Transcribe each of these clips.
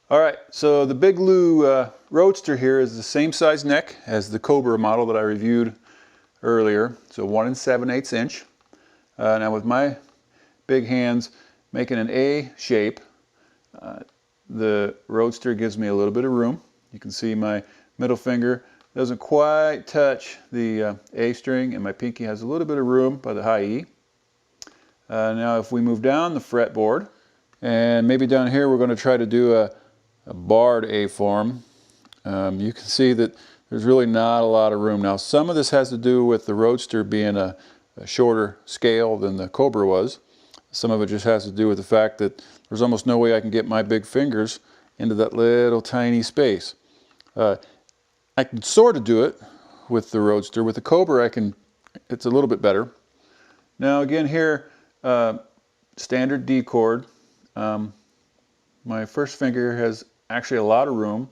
All right, so the Big Lou Roadster here is the same size neck as the Cobra model that I reviewed earlier. So 1 7/8 inch. Now with my big hands making an A shape, the Roadster gives me a little bit of room. You can see my middle finger doesn't quite touch the A string, and my pinky has a little bit of room by the high E. Now if we move down the fretboard, and maybe down here we're going to try to do a barred A form. You can see that there's really not a lot of room. Now some of this has to do with the Roadster being a shorter scale than the Cobra was. Some of it just has to do with the fact that there's almost no way I can get my big fingers into that little tiny space. I can sort of do it with the Roadster. With the Cobra, it's a little bit better. Now again here, standard D chord. My first finger has actually a lot of room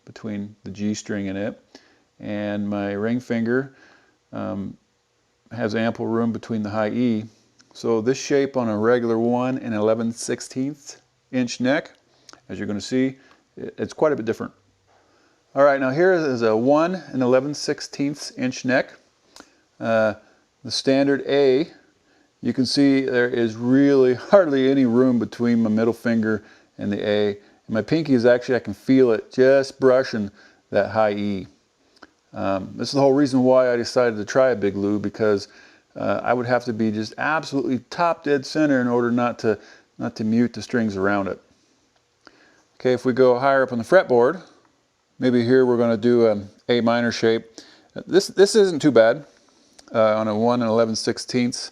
between the G string and it, and my ring finger has ample room between the high E. So this shape on a regular 1 11/16 inch neck, as you're going to see, it's quite a bit different. All right, now here is a 1 11/16 inch neck. The standard A, you can see there is really hardly any room between my middle finger and the A. And my pinky is actually, I can feel it just brushing that high E. This is the whole reason why I decided to try a Big Lou, because I would have to be just absolutely top dead center in order not to mute the strings around it. Okay, if we go higher up on the fretboard, maybe here we're going to do an A minor shape. This isn't too bad on a 1 11/16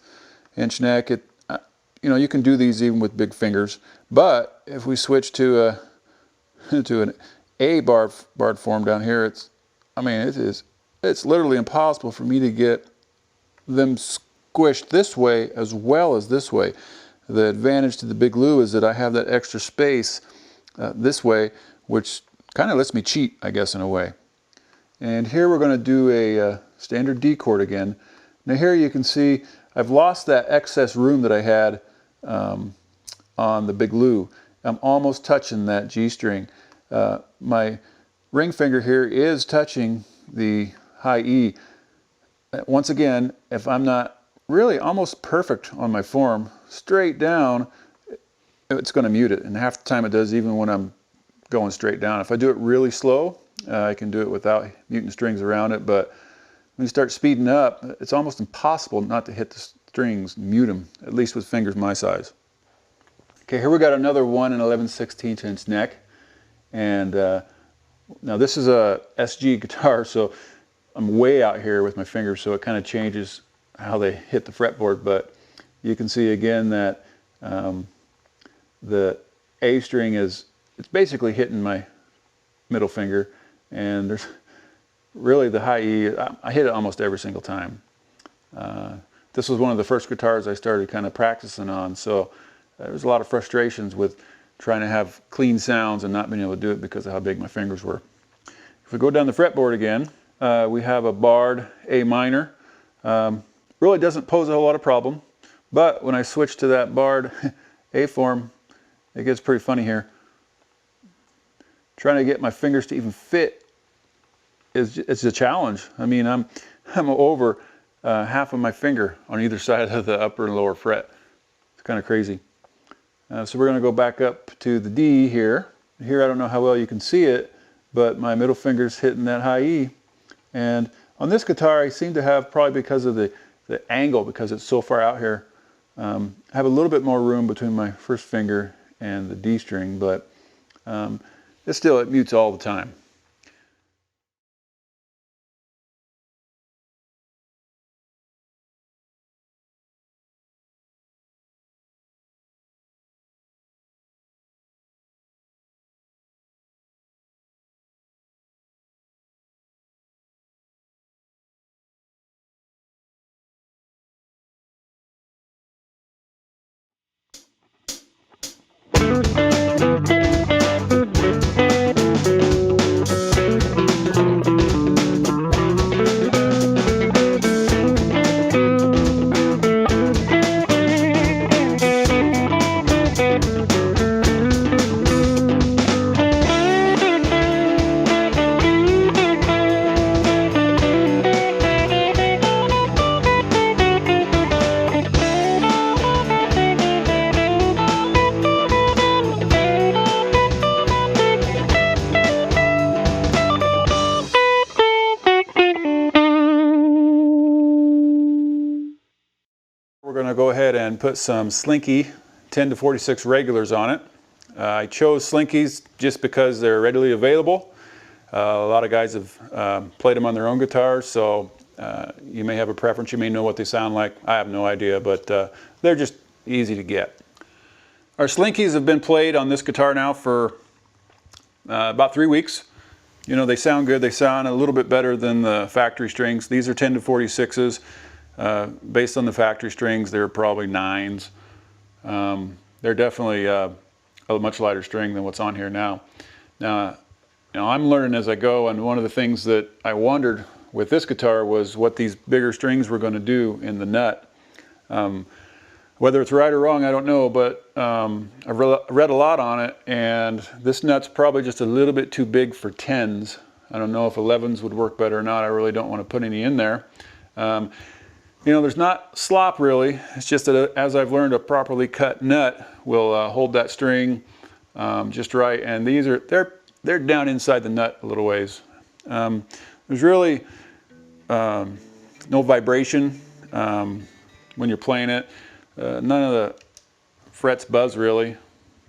inch neck. You know, you can do these even with big fingers. But if we switch to an A barred form down here, it's literally impossible for me to get them squished this way as well as this way. The advantage to the Big Lou is that I have that extra space this way, which kind of lets me cheat, I guess, in a way. And here we're going to do a standard D chord again. Now here you can see I've lost that excess room that I had on the Big Lou. I'm almost touching that G string. My ring finger here is touching the high E. Once again, if I'm not really almost perfect on my form, straight down, it's going to mute it. And half the time it does, even when I'm going straight down. If I do it really slow, I can do it without muting strings around it. But when you start speeding up, it's almost impossible not to hit the strings and mute them, at least with fingers my size. Okay, here we got another 1 11/16 inch neck. And now this is a SG guitar, so I'm way out here with my fingers, so it kind of changes how they hit the fretboard. But you can see again that the A string it's basically hitting my middle finger, and there's really the high E, I hit it almost every single time. This was one of the first guitars I started kind of practicing on, so there's a lot of frustrations with trying to have clean sounds and not being able to do it because of how big my fingers were. If we go down the fretboard again, we have a barred A minor. Really doesn't pose a whole lot of problem, but when I switch to that barred A form, it gets pretty funny here. Trying to get my fingers to even fit it's a challenge. I mean, I'm over half of my finger on either side of the upper and lower fret. It's kind of crazy. So we're going to go back up to the D here. Here I don't know how well you can see it, but my middle finger's hitting that high E. And on this guitar I seem to have, probably because of the angle, because it's so far out here, I have a little bit more room between my first finger and the D string, but it mutes all the time. going to go ahead and put some Slinky 10 to 46 regulars on it. I chose Slinkies just because they're readily available. A lot of guys have played them on their own guitars, so you may have a preference, you may know what they sound like. I have no idea, but they're just easy to get. Our Slinkies have been played on this guitar now for about 3 weeks. You know, they sound good. They sound a little bit better than the factory strings. These are 10 to 46s. Based on the factory strings, they're probably 9s. They're definitely a much lighter string than what's on here now. Now, you know, I'm learning as I go, and one of the things that I wondered with this guitar was what these bigger strings were going to do in the nut. Whether it's right or wrong, I don't know, but I've read a lot on it, and this nut's probably just a little bit too big for 10s. I don't know if 11s would work better or not. I really don't want to put any in there. You know, there's not slop really. It's just that as I've learned, a properly cut nut will hold that string just right, and these are they're down inside the nut a little ways. There's really no vibration when you're playing it. None of the frets buzz really,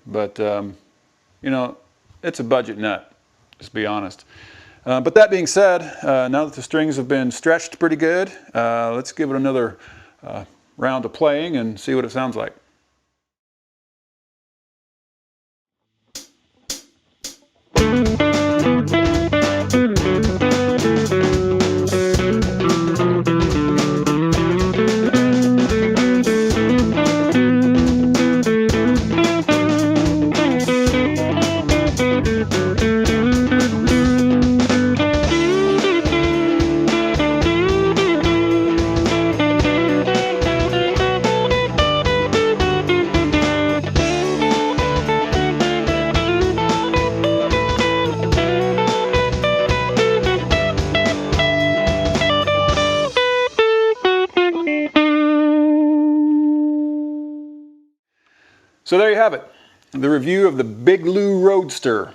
but you know, it's a budget nut, just be honest. But that being said, now that the strings have been stretched pretty good, let's give it another round of playing and see what it sounds like. So there you have it, the review of the Big Lou Roadster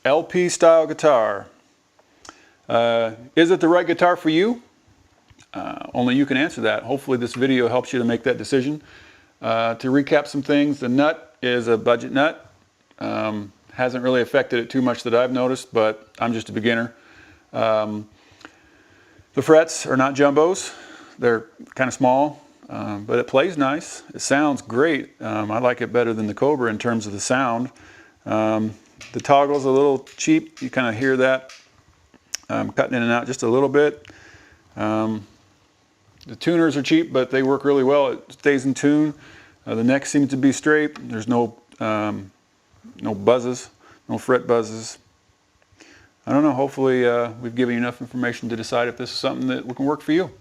LP style guitar. Is it the right guitar for you? Only you can answer that. Hopefully this video helps you to make that decision. To recap some things, the nut is a budget nut. Hasn't really affected it too much that I've noticed, but I'm just a beginner. The frets are not jumbos. They're kind of small. But it plays nice. It sounds great. I like it better than the Cobra in terms of the sound. The toggle's a little cheap. You kind of hear that cutting in and out just a little bit. The tuners are cheap, but they work really well. It stays in tune. The neck seems to be straight. There's no buzzes, no fret buzzes. I don't know. Hopefully we've given you enough information to decide if this is something that can work for you.